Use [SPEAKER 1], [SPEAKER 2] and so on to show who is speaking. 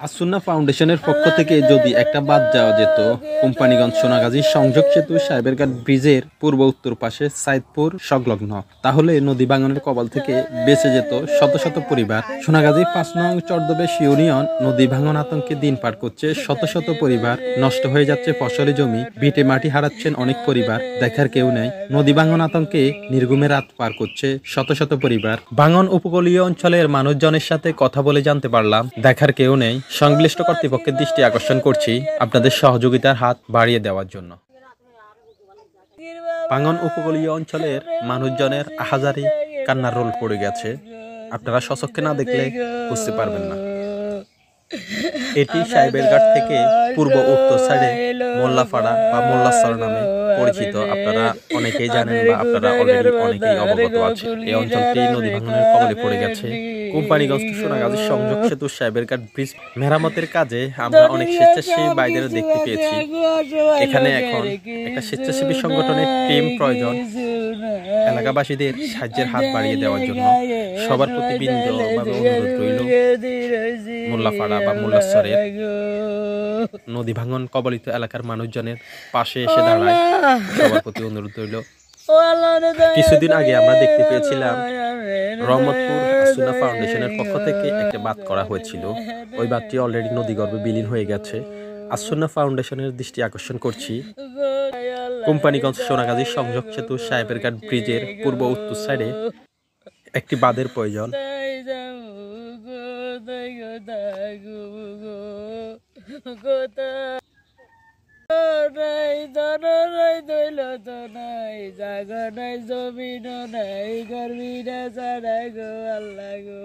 [SPEAKER 1] আসুন্না ফাউন্ডেশনের পক্ষ থেকে যদি একটা বাদ যাওয়া যেত, কোম্পানিগঞ্জ সোনাগাজী সংযোগ সেতু সাহেবেরঘাট ব্রিজের পূর্ব উত্তর পাশে সাইদপুর সংলগ্ন, তাহলে নদী ভাঙনের কবল থেকে বেঁচে যেত শত শত পরিবার। সোনাগাজী ৫ নং চর্দবেশ ইউনিয়ন নদী ভাঙন আতঙ্কে দিন পার করছে শত শত পরিবার, নষ্ট হয়ে যাচ্ছে ফসলি জমি, ভিটে মাটি হারাচ্ছেন অনেক পরিবার, দেখার কেউ নেই। নদী ভাঙন আতঙ্কে নির্ঘুমে রাত পার করছে শত শত পরিবার। ভাঙন উপকূলীয় অঞ্চলের মানুষজনের সাথে কথা বলে জানতে পারলাম, দেখার কেউ নেই। সংশ্লিষ্ট কর্তৃপক্ষের দৃষ্টি আকর্ষণ করছি আপনাদের সহযোগিতার হাত বাড়িয়ে দেওয়ার জন্য। ভাঙন উপকূলীয় অঞ্চলের মানুষজনের আহাজারি কান্নার রোল পড়ে গেছে, আপনারা স্বচক্ষে না দেখলে বুঝতে পারবেন না। এটি সাহেবেরঘাট থেকে পূর্ব উত্তর সাইডে মোল্লাপাড়া বা মোল্লাচর নামে পরিচিত। আপনারা অনেকেই জানেন বা আপনারা অলরেডি অনেকেই অবগত আছে। এই অঞ্চলটি নদী ভাঙনের কবলে পড়ে গেছে। কোম্পানিগঞ্জ টু সোনাগাজী সংযোগ সেতু সাহেবেরঘাট ব্রিজ মেরামতের কাজে আমরা অনেক স্বেচ্ছাসেবী ভাইদের দেখতে পেয়েছি। এখানে এখন একটা স্বেচ্ছাসেবী সংগঠনের টিম প্রয়োজন। এলাকাবাসীদের সাহায্যের হাত বাড়িয়ে দেওয়ার জন্য সবার প্রতি বিনীতভাবে অনুরোধ রইল, মোল্লাপাড়া বা মোল্লাচরের নদী ভাঙন কবলিত এলাকার মানুষজনের পাশে এসে দাঁড়ায়, সবার প্রতি অনুরোধ রইল। কিছুদিন আগে আমরা দেখতে পেয়েছিলাম রহমতপুর আসুন্না ফাউন্ডেশনের পক্ষ থেকে একটা বাঁধ করা হয়েছিল। ওই বাঁধটি অলরেডি নদীগর্ভে বিলীন হয়ে গেছে। আসুন্না ফাউন্ডেশনের দৃষ্টি আকর্ষণ করছি, কোম্পানিগঞ্জ সোনাগাজী সংযোগ সেতু সাহেবেরঘাট ব্রিজের পূর্ব উত্তর সাইডে একটি বাঁধের প্রয়োজন।
[SPEAKER 2] জাগা নাই, জমিন নাই, গর্বিনা ছাড়া গো আল্লাহ গো।